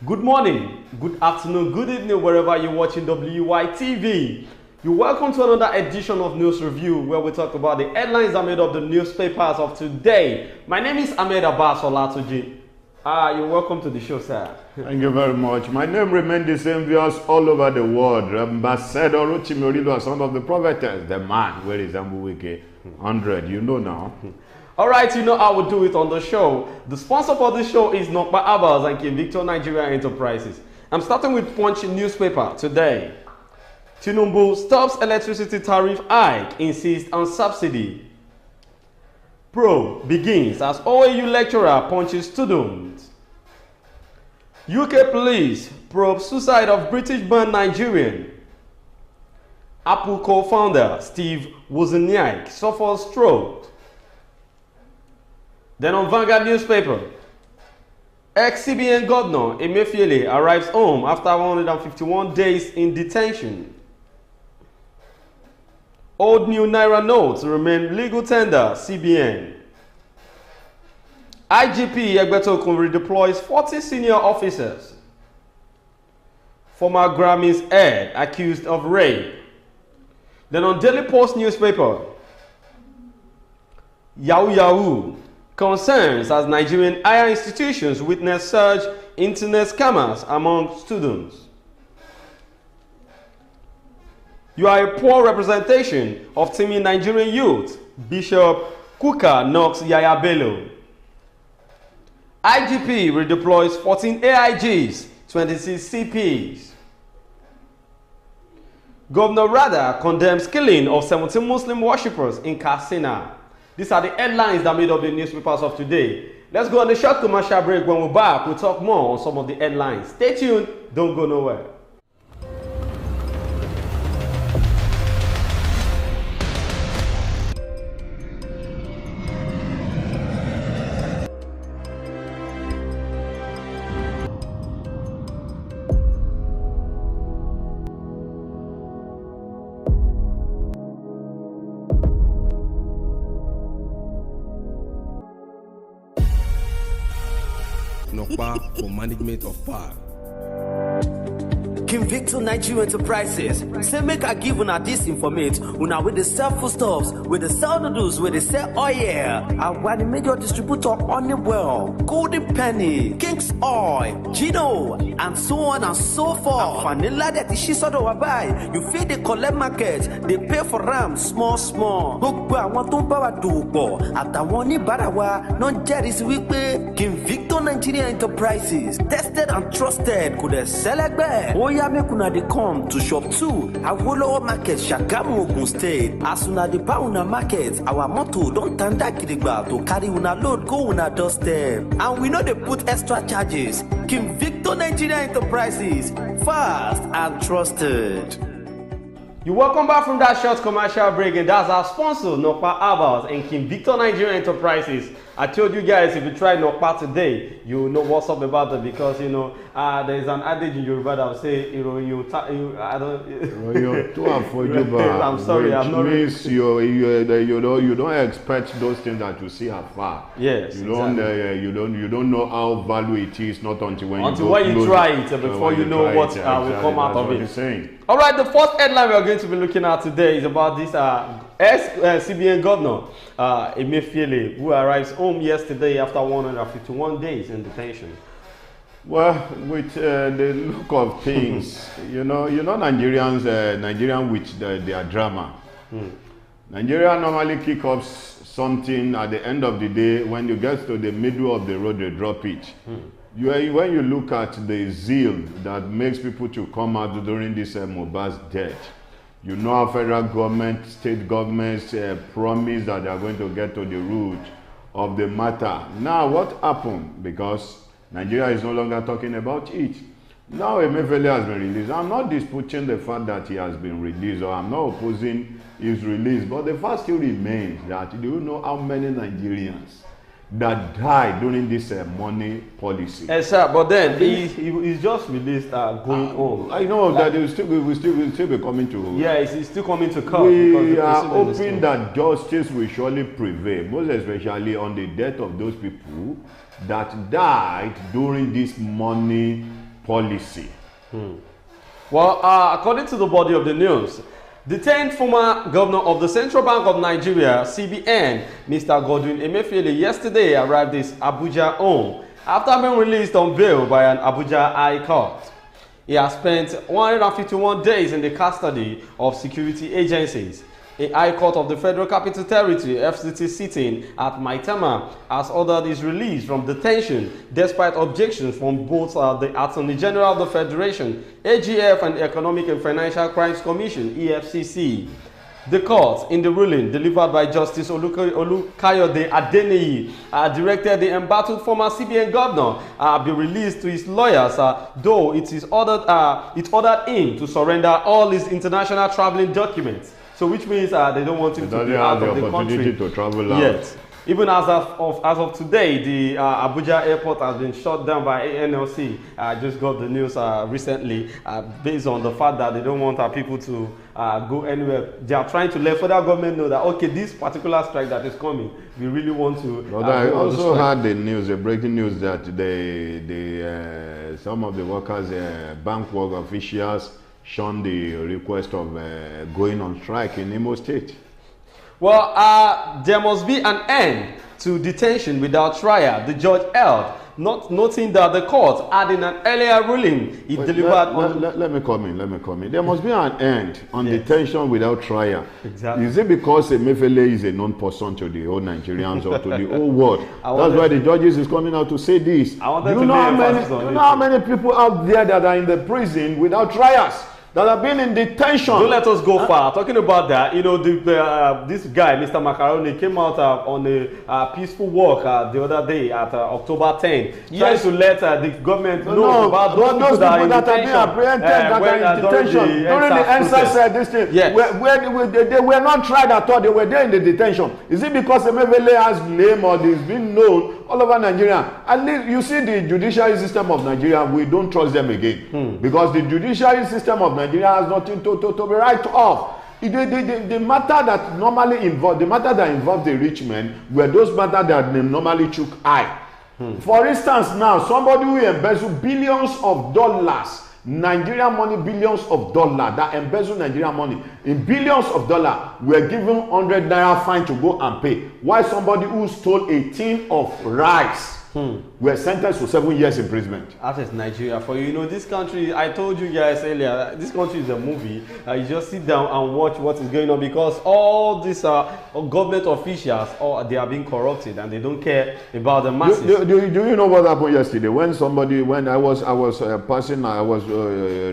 Good morning, good afternoon, good evening, wherever you're watching WYTV. You're welcome to another edition of News Review, where we talk about the headlines that made up the newspapers of today. My name is Ahmed Abbas Olatuji. You're welcome to the show, sir. Thank you very much. My name remains the same, viewers all over the world. Ambassador Ochimorido, son of the prophetess, the man where is Ambuweke 100, you know now. Alright, you know how we do it on the show. The sponsor for this show is Nokpa Abals and King Victor Nigeria Enterprises. I'm starting with Punch newspaper today. Tinubu stops electricity tariff hike, insists on subsidy. Probe begins as OAU lecturer punches student. UK police probe suicide of British-born Nigerian. Apple co-founder Steve Wozniak suffers stroke. Then on Vanguard newspaper, ex-CBN governor Emefiele arrives home after 151 days in detention. Old new Naira notes remain legal tender, CBN. IGP Egbetokun redeploys 40 senior officers. Former Grammys head accused of rape. Then on Daily Post newspaper, Yahoo concerns as Nigerian higher institutions witness surge internet scammers among students. You are a poor representation of teaming Nigerian youth. Bishop Kuka knocks Yaya Bello. IGP redeploys 14 AIGs, 26 CPs. Governor Rada condemns killing of 17 Muslim worshippers in Katsina. These are the headlines that made up the newspapers of today. Let's go on a short commercial break. When we're back, we'll talk more on some of the headlines. Stay tuned, don't go nowhere. Nokpa for management of power. King Victor Nigeria Enterprises say make I give una this information. Una with the sell foodstuffs, with the sell noodles, with the sell oil. And one the major distributor Honeywell, Golden Penny, King's Oil, Gino, and so on and so forth. And vanilla that she sort of buy. You feed the collect market, they pay for them small. Gbogbo àwọn tó ń bá wa dòwò pọ̀ àtàwọn oníbàárà wa náà jẹ́rìí wípé King Victor Nigeria Enterprises tested and trusted kò dẹ̀ sẹ́lẹ̀gbẹ́. Oya make una dey come to shop 2 Awolowo Market Shagamu Ogun State. As una dey buy una market, our motto don tanda gidigba to carry una load go una doorstep. And we no dey put extra charges. King Victor Nigeria Enterprises, fast and trusted. You're welcome back from that short commercial break, and that's our sponsor, Nokpa Abals and King Victor Nigeria Enterprises. I told you guys, if you try Nokpa today, you know what's up about it, because you know there is an adage in Yoruba that will say, I'm sorry, I'm not. Means you don't expect those things that you see afar. Yes, you don't exactly. you don't know how value it is, not until when you try it before you know what will come out of it. All right, the first headline we are going to be looking at today is about this ex-CBN governor, Emefiele, who arrives home yesterday after 151 days in detention. Well, with the look of things, you know Nigerians with their drama. Nigeria normally kick off something at the end of the day. When you get to the middle of the road, they drop it. When you look at the zeal that makes people to come out during this Mohbad's death, you know our federal government, state governments promise that they are going to get to the root of the matter. Now, what happened? Because Nigeria is no longer talking about it. Now Emefiele has been released. I'm not disputing the fact that he has been released, or I'm not opposing his release, but the fact still remains that do you know how many Nigerians that died during this money policy? Yes, sir, but then he's just released going home. I know that he will still be coming to. Yeah, he's still coming to court. We are hoping that justice will surely prevail, most especially on the death of those people that died during this money policy. Well, according to the body of the news, the 10th former governor of the Central Bank of Nigeria, CBN, Mr. Godwin Emefiele, yesterday arrived his Abuja home after being released on bail by an Abuja High Court. He has spent 151 days in the custody of security agencies. A High Court of the Federal Capital Territory, FCT, sitting at Maitama has ordered his release from detention despite objections from both the Attorney General of the Federation, AGF, and Economic and Financial Crimes Commission, EFCC. The court, in the ruling delivered by Justice Olukayode Adeniyi, directed the embattled former CBN governor be released to his lawyers, though it ordered him to surrender all his international traveling documents. So which means they don't want him to be out of the country to travel out. Yet. Even as of today, the Abuja airport has been shut down by NLC. I just got the news recently based on the fact that they don't want our people to go anywhere. They are trying to let federal government know that, okay, this particular strike that is coming, we really want to. But I also heard the news, the breaking news, that some of the workers, bank work officials, shunned the request of going on strike in Imo State. Well, there must be an end to detention without trial, the judge held, not noting that the court had in an earlier ruling it delivered on... Let me come in. There must be an end on detention without trial. Exactly. Is it because Emefiele is a known person to the whole Nigerians or to the whole world? That's why the judges is coming out to say this. I wanted to know how many people out there that are in the prison without trials, that have been in detention? Don't let us go far. Talking about that, you know, this guy, Mr. Macaroni, came out on a peaceful walk the other day at October 10, trying to let the government know about those people that have been apprehended, that are in detention. During the NSAS said this thing, yes. They were not tried at all. They were there in the detention. Is it because Emefiele has name or is being known all over Nigeria? At least you see the judiciary system of Nigeria, we don't trust them again. Because the judiciary system of Nigeria has nothing to be right off. The matter that normally involved, the matter that involved the rich men were those matters that they normally took high. For instance, now somebody who embezzled billions of dollars, Nigerian money, billions of dollars, that embezzled Nigerian money in billions of dollars, were given 100 naira fine to go and pay. Why somebody who stole a tin of rice were sentenced to 7 years imprisonment? That is Nigeria for you. You know, this country, I told you guys earlier, this country is a movie. You just sit down and watch what is going on, because all these government officials, they are being corrupted and they don't care about the masses. Do you know what happened yesterday? When I was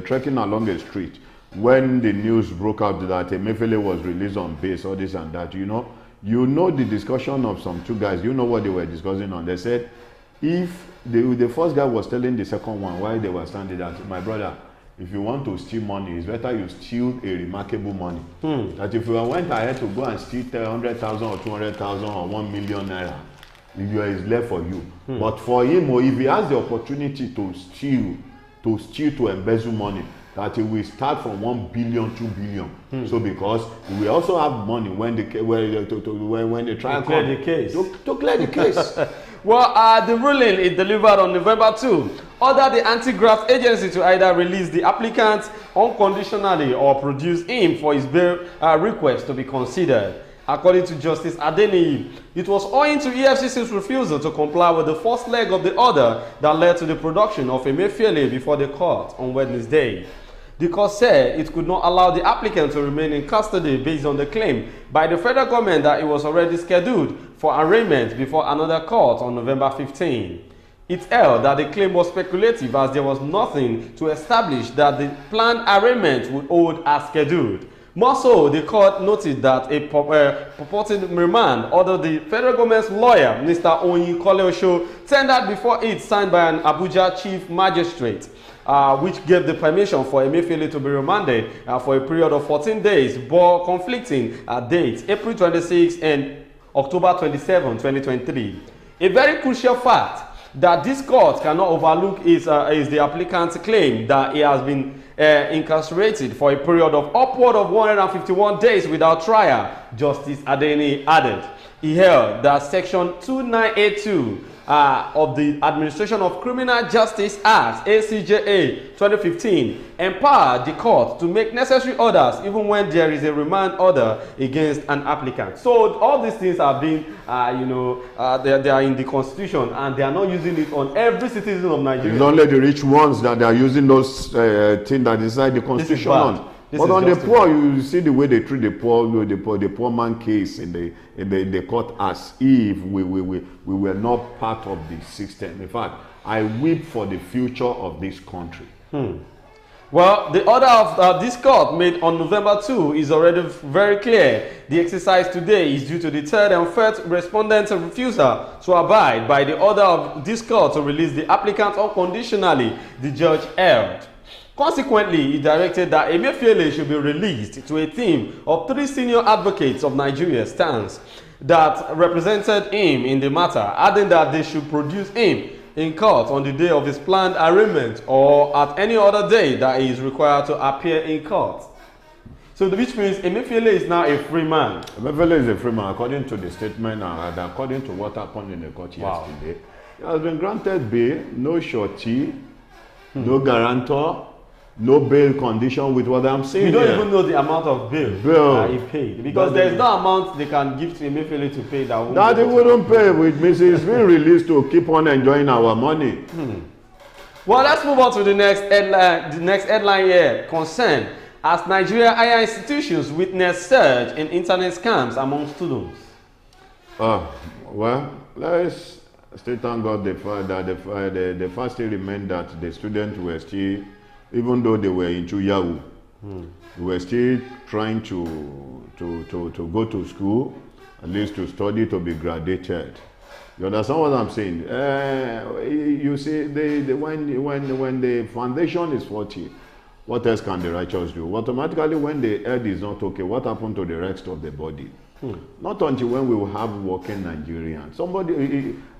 trekking along a street, when the news broke out that Emefiele was released on bail, all this and that, you know the discussion of some two guys. You know what they were discussing on? They said, if the first guy was telling the second one why they were standing, that, my brother, if you want to steal money, it's better you steal a remarkable money. That if you went ahead to go and steal 100,000 or 200,000 or 1 million naira, is left for you. But for him, or if he has the opportunity to steal, to embezzle money, that he will start from 1 billion, 2 billion. So because we also have money when they try to clear the case. To clear the case. Well, the ruling is delivered on November 2. Order the anti-graft agency to either release the applicant unconditionally or produce him for his bail request to be considered. According to Justice Adeniyi, it was owing to EFCC's refusal to comply with the first leg of the order that led to the production of Emefiele before the court on Wednesday. The court said it could not allow the applicant to remain in custody based on the claim by the federal government that it was already scheduled for arraignment before another court on November 15. It held that the claim was speculative, as there was nothing to establish that the planned arraignment would hold as scheduled. More so, the court noted that a purported remand ordered the federal government's lawyer, Mr. Oyin Kole-Osho, tendered before it, signed by an Abuja chief magistrate, which gave the permission for Emefiele to be remanded for a period of 14 days, but conflicting dates, April 26 and October 27, 2023. A very crucial fact that this court cannot overlook is the applicant's claim that he has been incarcerated for a period of upward of 151 days without trial. Justice Adeniyi added. He held that Section 2982 of the Administration of Criminal Justice Act, ACJA 2015, empowered the court to make necessary orders even when there is a remand order against an applicant. So all these things are being, they are in the Constitution, and they are not using it on every citizen of Nigeria. It's only the rich ones that they are using those things that decide the Constitution on. But on the poor, you see the way they treat the poor man case in the court as if we were not part of the system. In fact, I weep for the future of this country. Well, the order of this court made on November 2 is already very clear. The exercise today is due to the third and fourth respondent's refusal to abide by the order of this court to release the applicant unconditionally. The judge erred. Consequently, he directed that Emefiele should be released to a team of 3 senior advocates of Nigeria's stance that represented him in the matter, adding that they should produce him in court on the day of his planned arraignment or at any other day that he is required to appear in court. So which means Emefiele is now a free man. Emefiele is a free man according to the statement and according to what happened in the court yesterday. He has been granted bail, no surety, no guarantor, no bail condition with what I'm saying. You don't even know the amount of bail he paid, because there's no amount they can give to Emefiele to pay that he wouldn't pay, which means he's been released to keep on enjoying our money. Well, let's move on to the next headline. The next headline here: concern as Nigeria higher institutions witness surge in internet scams among students. Well, let's still thank God the fact still remained that the students were still, even though they were into Yahoo, they were still trying to go to school, at least to study, to be graduated. You understand what I'm saying? You see, when the foundation is faulty, what else can the righteous do? Automatically, when the head is not okay, what happened to the rest of the body? Not until when we will have working Nigerians.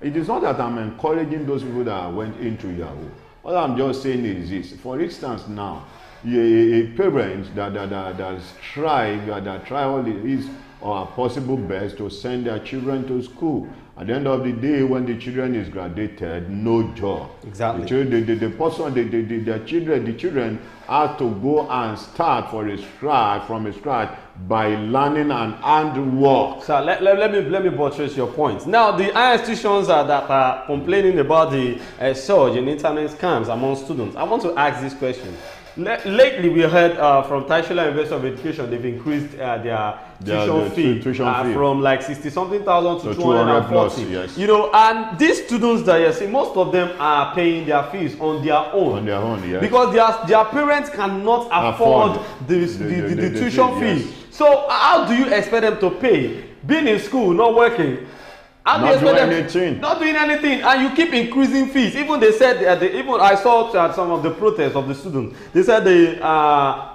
It is not that I'm encouraging those people that went into Yahoo. What I'm just saying is this. For instance, now, a parent that try all his or possible best to send their children to school. At the end of the day, when the children is graduated, no job. Exactly. The children have to go and start from scratch by learning and handwork. So let me buttress your point. Now, the higher institutions that are complaining about the surge in internet scams among students, I want to ask this question. Lately, we heard from Taishola University of Education, they've increased their tuition fee from like 60-something thousand to 240. Yes. You know, and these students that you see, most of them are paying their fees on their own. On their own, yes. Because their parents cannot afford the tuition fee. Yes. So how do you expect them to pay? Being in school, not working. Not doing anything. Not doing anything, and you keep increasing fees. Even they said, even I saw at some of the protests of the students, they said the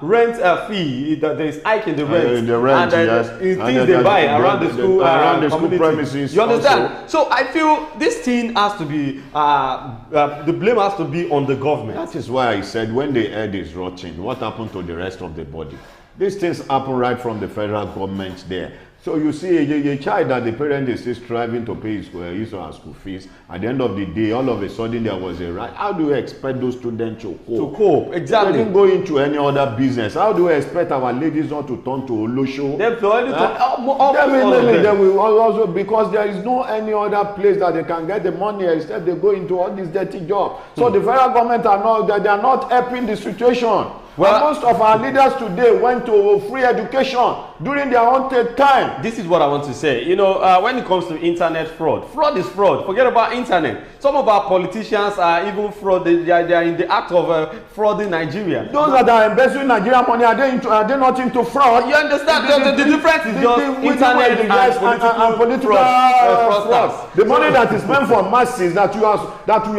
rent fee, that there is hike in the rent, and yes. things they buy around the school, school premises. You understand? Also. So I feel this thing has to be, the blame has to be on the government. That is why I said when the head is rotting, what happened to the rest of the body? These things happen right from the federal government there. So you see a child that the parent is still striving to pay his or her school fees. At the end of the day, all of a sudden there was a right. How do you expect those students to cope? To cope, exactly. They didn't go into any other business. How do we expect our ladies not to turn to Olosho? They will also, because there is no any other place that they can get the money except they go into all these dirty jobs. So the federal government they are not helping the situation. Well, most of our leaders today went to free education during their own time. This is what I want to say. You know, when it comes to internet fraud, fraud is fraud. Forget about internet. Some of our politicians are even fraud. They are in the act of frauding Nigeria. Those that are embezzling Nigerian money, are they not into fraud? You understand? The difference is just internet and political fraud. The money that is meant for masses that you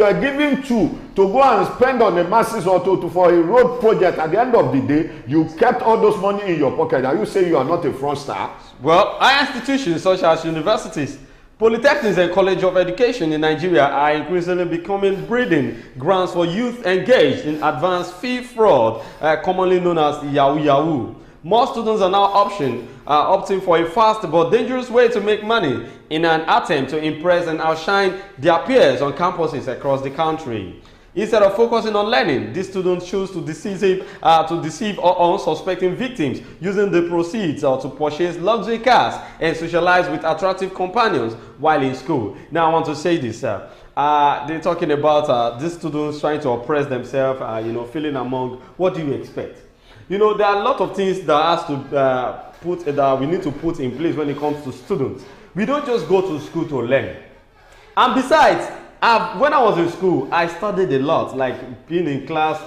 are giving to go and spend on the masses or for a road project, at the end of the day, you kept all those money in your pocket. Are you saying you are not a fraudster? Well, higher institutions such as universities, polytechnics and college of education in Nigeria are increasingly becoming breeding grounds for youth engaged in advanced fee fraud, commonly known as Yahoo Yahoo. More students are now opting for a fast but dangerous way to make money in an attempt to impress and outshine their peers on campuses across the country. Instead of focusing on learning, these students choose to deceive unsuspecting victims using the proceeds to purchase luxury cars and socialize with attractive companions while in school. Now I want to say this. They're talking about these students trying to oppress themselves, feeling among. What do you expect? There are a lot of things that we need to put in place when it comes to students. We don't just go to school to learn. And besides, when I was in school, I studied a lot, like being in class,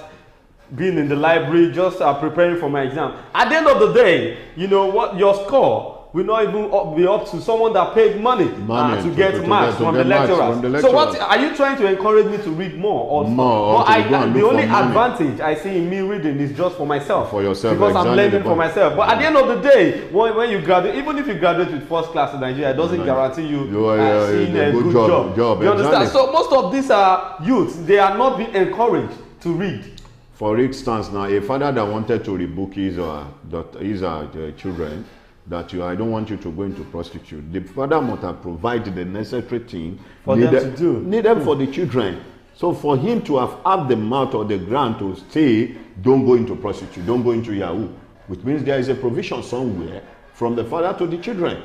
being in the library, just preparing for my exam. At the end of the day, what your score will not even be up to someone that paid money to get marks from the lecturers. So what are you trying to encourage me to read more? Or the only advantage I see in me reading is just for myself. For yourself. Because I'm learning for myself. But at the end of the day, when you graduate, even if you graduate with first class in Nigeria, it doesn't guarantee you seeing a good job. You understand? So most of these youths, they are not being encouraged to read. For instance, now a father that wanted to rebook his children, that I don't want you to go into prostitute. The father must have provided the necessary thing for them to do. Needed for the children. So for him to have the mouth or the ground to say, don't go into prostitute, don't go into Yahoo, which means there is a provision somewhere from the father to the children.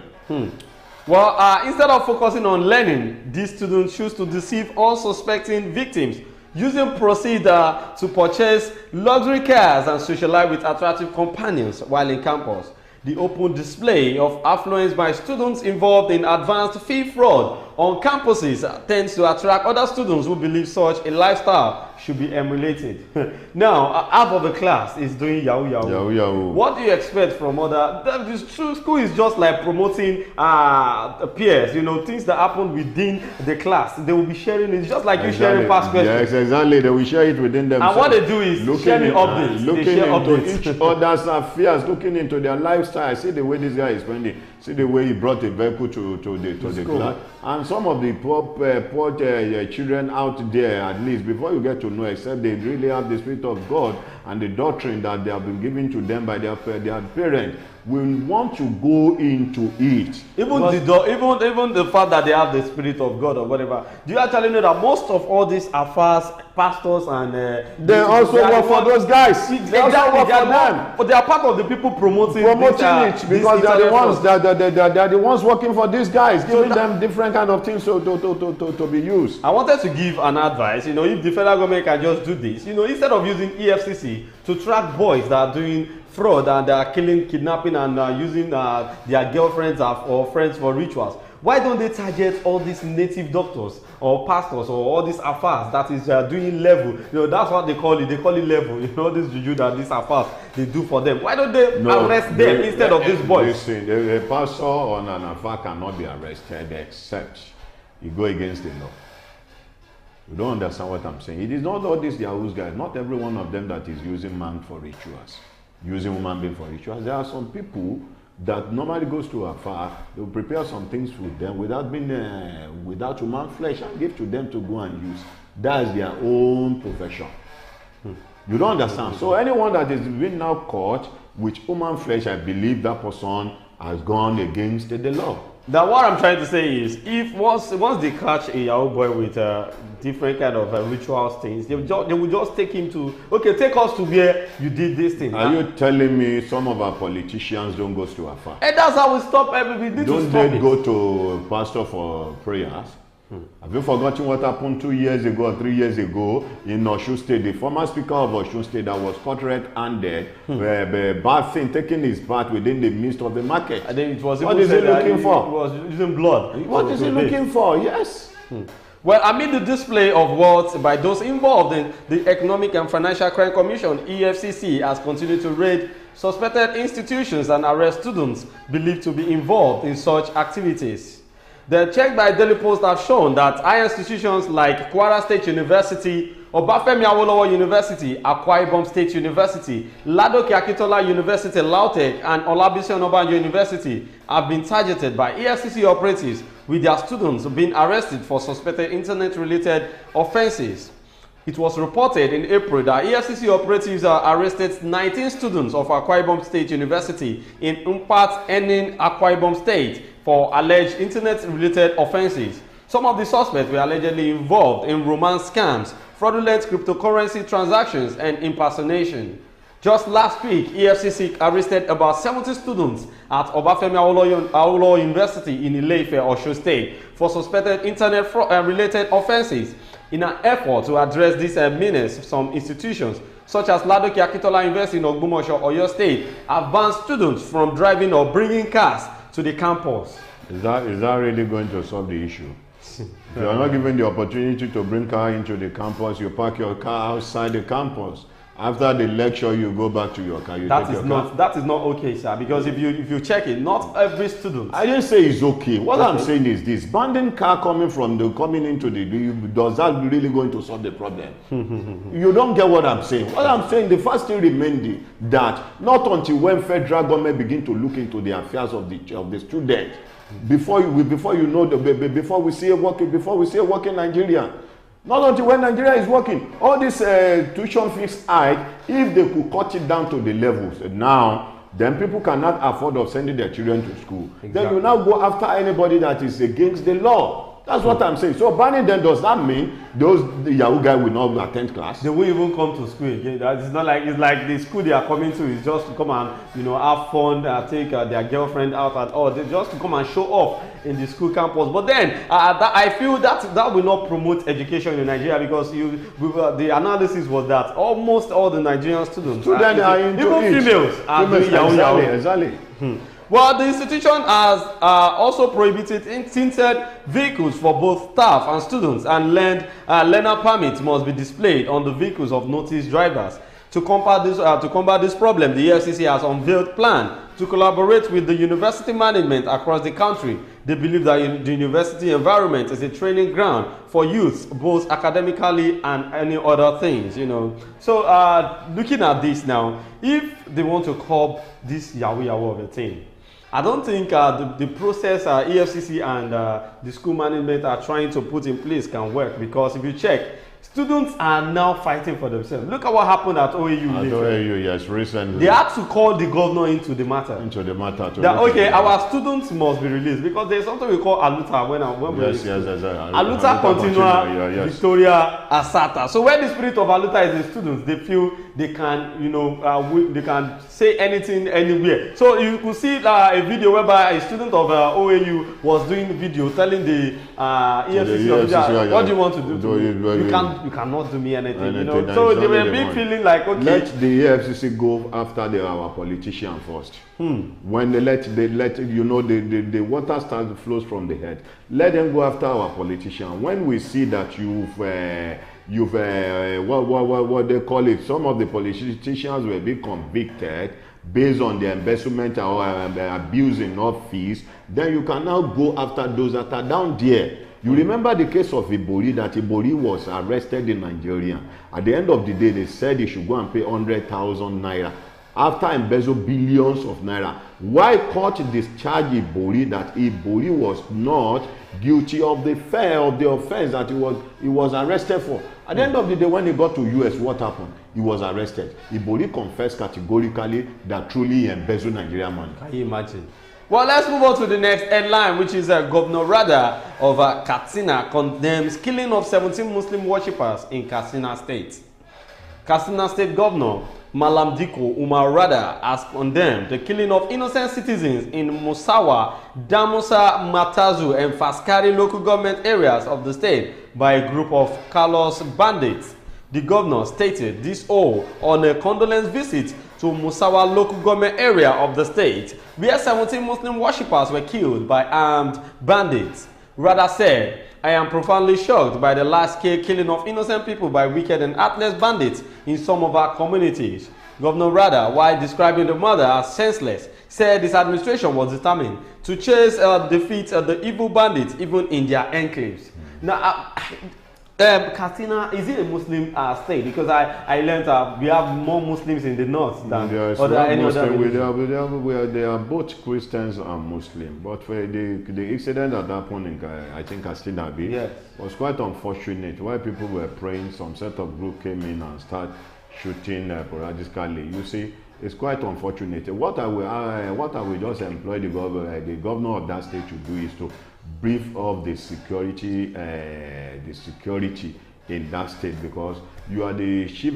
Well, instead of focusing on learning, these students choose to deceive unsuspecting victims, using proceeds to purchase luxury cars and socialize with attractive companions while in campus. The open display of affluence by students involved in advanced fee fraud on campuses tends to attract other students who believe such a lifestyle should be emulated. Now, half of the class is doing Yahoo. What do you expect from other? The school is just like promoting peers, things that happen within the class. They will be sharing it, just like you sharing past questions. Yes, exactly. They will share it within themselves. And what they do is sharing updates. Looking into each other's affairs, looking into their lifestyle. See the way this guy is spending. See the way he brought a vehicle to the class. And some of the poor children out there, at least, before you get to know, except they really have the Spirit of God and the doctrine that they have been given to them by their parents, will want to go into it. Even the fact that they have the Spirit of God or whatever. Do you actually know that most of all these affairs, pastors and they also work for those guys. They also work for them. But they are part of the people promoting it because they are the ones they are the ones working for these guys, giving them different kind of things to be used. I wanted to give an advice. If the federal government can just do this, instead of using EFCC to track boys that are doing fraud and they are kidnapping and using their girlfriends or friends for rituals, why don't they target all these native doctors or pastors or all these affairs that is doing level? That's what they call it. They call it level. This juju that these affairs they do for them. Why don't they arrest them instead of these boys? Listen, a pastor on an affair cannot be arrested except you go against the law. You don't understand what I'm saying. It is not all these Yahoo guys. Not every one of them that is using man for rituals, using woman being for rituals. There are some people that normally goes to afar. They will prepare some things for them without human flesh and give to them to go and use. That is their own profession. You don't understand. So anyone that is being now caught with human flesh, I believe that person has gone against the law. Now what I'm trying to say is, if once they catch a Yahoo boy with different kind of ritual things, they will just take him to, take us to where you did this thing. Are you telling me some of our politicians don't go to Afar? And that's how we stop everything. Don't they go to pastor for prayers? Have you forgotten what happened 2 years ago or 3 years ago in Osun State? The former speaker of Osun State that was caught red-handed, bathing, taking his bath within the midst of the market. And then what is he looking for? He was using blood. What is he looking for? Yes. Well, amid the display of wealth by those involved in the Economic and Financial Crime Commission, EFCC has continued to raid suspected institutions and arrest students believed to be involved in such activities. The check by Daily Post have shown that higher institutions like Kwara State University, Obafemi Awolowo University, Akwa Ibom State University, Ladoke Akintola University, Lautech, and Olabisi Onabanjo University have been targeted by EFCC operatives, with their students being arrested for suspected internet-related offenses. It was reported in April that EFCC operatives arrested 19 students of Akwa Ibom State University in Umpat, Enin, Akwa Ibom State for alleged internet-related offenses. Some of the suspects were allegedly involved in romance scams, fraudulent cryptocurrency transactions, and impersonation. Just last week, EFCC arrested about 70 students at Obafemi Awolowo University in Ile-Ife, Osun State for suspected internet-related offenses. In an effort to address this menace, some institutions, such as Ladoke Akintola University in Ogbomoso, Oyo State, have banned students from driving or bringing cars to the campus. Is that really going to solve the issue? If you are not given the opportunity to bring car into the campus, you park your car outside the campus. After the lecture, you go back to your car. That is not okay, sir. Because if you check it, not every student. I didn't say it's okay. What I'm saying is this: banning car coming into the does that really going to solve the problem? You don't get what I'm saying. What I'm saying, the first thing remains that not until when federal government begin to look into the affairs of the student, before we see a working Nigeria. Not until when Nigeria is working. All this tuition fees hike, if they could cut it down to the levels now, then people cannot afford of sending their children to school. Exactly. Then you now go after anybody that is against the law. That's what I'm saying. So banning them, does that mean the Yahoo guy will not attend class? They won't even come to school again. It's not like, it's like the school they are coming to is just to come and have fun, take their girlfriend out and all. They just to come and show off in the school campus. But then I feel that will not promote education in Nigeria, because the analysis was that almost all the Nigerian students are into even females are doing Yahoo. Exactly. Well, the institution has also prohibited tinted vehicles for both staff and students, and learner permits must be displayed on the vehicles of noticed drivers. To combat this problem, the EFCC has unveiled a plan to collaborate with the university management across the country. They believe that the university environment is a training ground for youth, both academically and any other things, So looking at this now, if they want to curb this Yahoo of a thing, I don't think the process EFCC and the school management are trying to put in place can work, because if you check, students are now fighting for themselves. Look at what happened at OAU. At OAU, yes, recently. They had to call the governor into the matter. Our students must be released, because there's something we call Aluta when we Aluta Continua Victoria Asata. So when the spirit of Aluta is the students, they feel they can, they can say anything anywhere. So you could see a video whereby a student of OAU was doing video telling the EFCC official, what do you want to do? You cannot do me anything. So they were big feeling like, okay, let the EFCC go after our politician first. When they let the water flows from the head, let them go after our politician. When we see that you've what they call it, some of the politicians will be convicted based on the embezzlement or abusing of fees, then you can now go after those that are down there. You remember the case of Ibori, that Ibori was arrested in Nigeria. At the end of the day, they said he should go and pay 100,000 naira after embezzle billions of naira. Why court discharge Ibori that Ibori was not guilty of the offense that he was arrested for? At the end of the day, when he got to US, what happened? He was arrested. Ibori confessed categorically that truly he embezzled Nigerian money. Can you imagine? Well, let's move on to the next headline, which is Governor Rada of Katsina condemns killing of 17 Muslim worshippers in Katsina State. Katsina State Governor Malam Diko Umar Rada has condemned the killing of innocent citizens in Musawa, Damusa, Matazu, and Faskari local government areas of the state by a group of callous bandits. The governor stated this all on a condolence visit to Musawa local government area of the state, where 17 Muslim worshippers were killed by armed bandits. Rada said, "I am profoundly shocked by the large-scale killing of innocent people by wicked and heartless bandits in some of our communities." Governor Rada, while describing the murder as senseless, said his administration was determined to chase defeat the evil bandits even in their enclaves. Now, Katsina, is it a Muslim state? Because I learned we have more Muslims in the north than any other religion. They are both Christians and Muslim. But for the incident that happened in, I think, Katsina Yes. was quite unfortunate. While people were praying, some set of group came in and started shooting sporadically. You see, it's quite unfortunate. What I will just employ the governor of that state to do is to brief up the security in that state, because you are the chief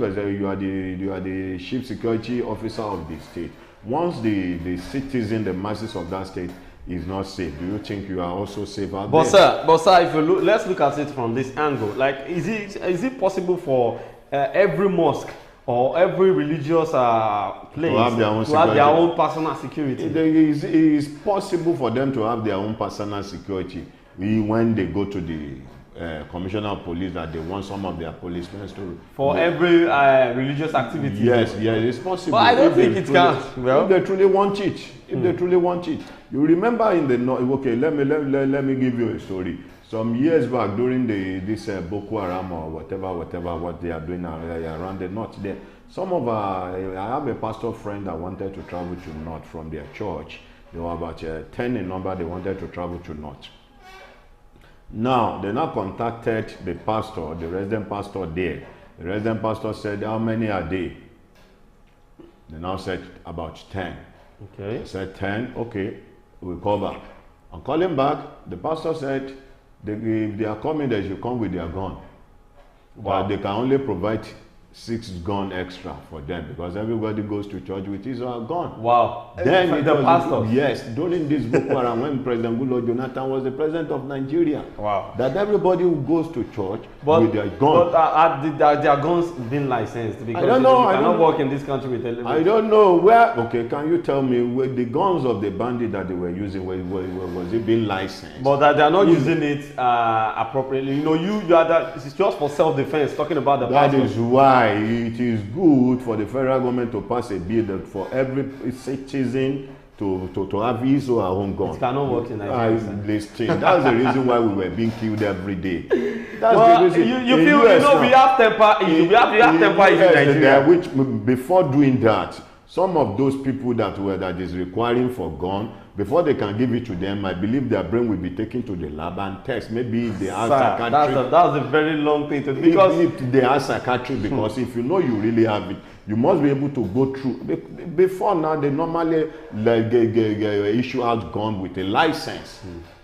security officer of the state. Once the citizen, the masses of that state is not safe, do you think you are also safe out there? But sir, if you look, let's look at it from this angle. Like, is it possible for every mosque or every religious place to have their own personal security? It is possible for them to have their own personal security when they go to the commissioner of police, that they want some of their policemen to for every religious activity. Yes, it's possible. But I don't think it can. Well, if they truly want it, they truly want it. You remember in the north? Okay, let me give you a story. Some years back, during this Boko Haram or whatever what they are doing around the north there, I have a pastor friend that wanted to travel to north from their church. They were about 10 in number. They wanted to travel to north. Now they now contacted the pastor, the resident pastor there. The resident pastor said, "How many are they?" They now said about 10. Okay. They said 10. Okay, we'll call back. On calling back, the pastor said, if they are coming, they should come with their gun. Wow. But they can only provide 6 guns extra for them, because everybody goes to church with his gun. Wow. Then the pastor. Yes, during this Boko Haram, when President Goodluck Jonathan was the president of Nigeria. Wow. That everybody who goes to church with their gun. But are their guns being licensed? Because I don't know. You cannot work in this country with a I don't know where. Okay, can you tell me where the guns of the bandit that they were using, was it being licensed? But that they are not using it appropriately. You know, you are that. It's just for self-defense. Talking about the That pastor. is why it is good for the federal government to pass a bill that for every citizen to have his or her own gun. It cannot work in Nigeria. That's the reason why we were being killed every day. That's well, the reason. you feel, US we have temper issues. We have temper issues in Nigeria. Which before doing that, some of those people that is requiring for gun, before they can give it to them, I believe their brain will be taken to the lab and test. Maybe if they have psychiatric. That's a very long thing to do. Because if they are psychiatric, because if you know you really have it, you must be able to go through. Before now, they normally issue out gun with a license.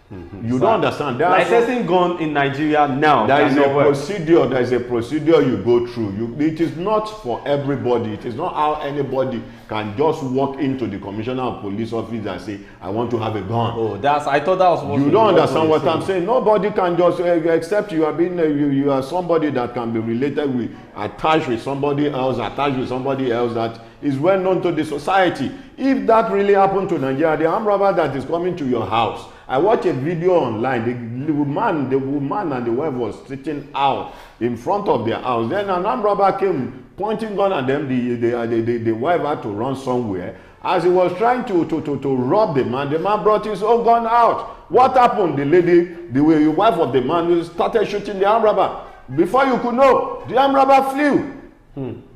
You don't understand. Licensing gun in Nigeria now. There is a procedure. There is a procedure you go through. It is not for everybody. It is not how anybody can just walk into the commissioner of police office and say, "I want to have a gun." Oh, I thought that was. You don't understand what I'm saying. Nobody can just except you have been. You are somebody that can be related with, attached with somebody else that is well known to the society. If that really happened to Nigeria, the armed robber that is coming to your house. I watched a video online. The woman and the wife was sitting out in front of their house. Then an armed robber came pointing gun at them. The wife had to run somewhere. As he was trying to rob the man brought his own gun out. What happened? The wife of the man started shooting the armed robber. Before you could know, the armed robber flew.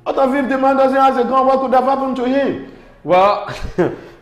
Out of if the man doesn't have a gun, what could have happened to him? Well,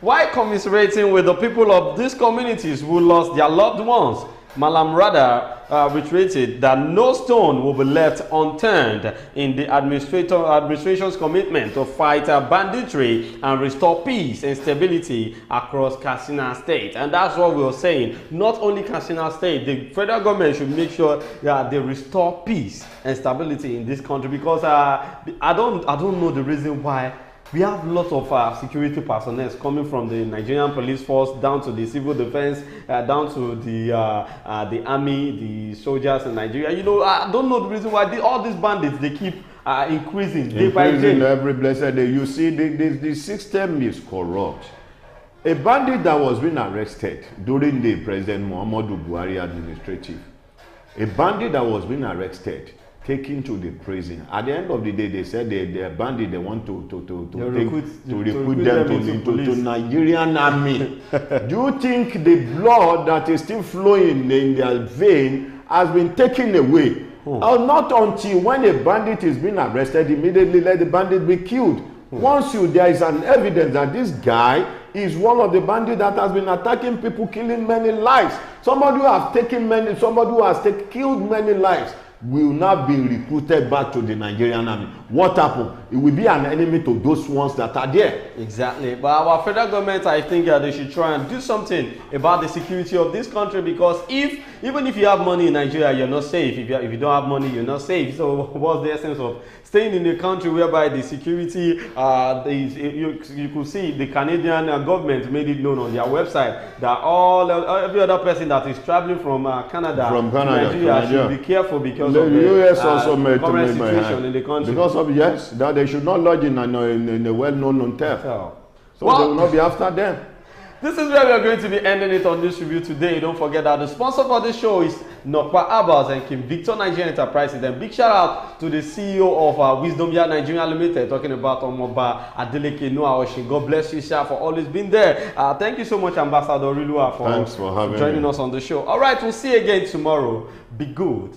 why commiserating with the people of these communities who lost their loved ones? Malam Rada reiterated that no stone will be left unturned in the administration's commitment to fight banditry and restore peace and stability across Katsina State. And that's what we were saying. Not only Katsina State, the federal government should make sure that they restore peace and stability in this country, because I don't know the reason why. We have lots of security personnel coming from the Nigerian police force down to the civil defense, down to the army, the soldiers in Nigeria. You know, I don't know the reason why all these bandits, they keep increasing day by day. Every blessed day. You see, the system is corrupt. A bandit that was being arrested during the President Muhammadu Buhari administrative, a bandit that was being arrested, taken to the prison. At the end of the day, they said they are bandit. They want to recruit them to Nigerian army. Do you think the blood that is still flowing in their vein has been taken away? Not until when a bandit is being arrested, immediately let the bandit be killed. Once there is an evidence that this guy is one of the bandits that has been attacking people, killing many lives. Somebody who has killed many lives will not be recruited back to the Nigerian army. What happened? It will be an enemy to those ones that are there. Exactly. But our federal government, I think they should try and do something about the security of this country, because even if you have money in Nigeria, you're not safe. If you don't have money, you're not safe. So what's the essence of staying in a country whereby the security, you could see the Canadian government made it known on their website that every other person that is traveling from Canada to Nigeria should be careful because of the US also current situation in the country. Because of, yes, that they should not lodge in a well-known hotel. So they will not be after them. This is where we are going to be ending it on this review today. Don't forget that the sponsor for this show is Nokpa Herbals and King Victor Nigerian Enterprises. And big shout out to the CEO of Wisdom Yard Nigeria Limited, talking about Omoba Adeleke Noah Oshin. God bless you, sir, for always being there. Thank you so much, Ambassador Rilua, for joining us on the show. All right, we'll see you again tomorrow. Be good.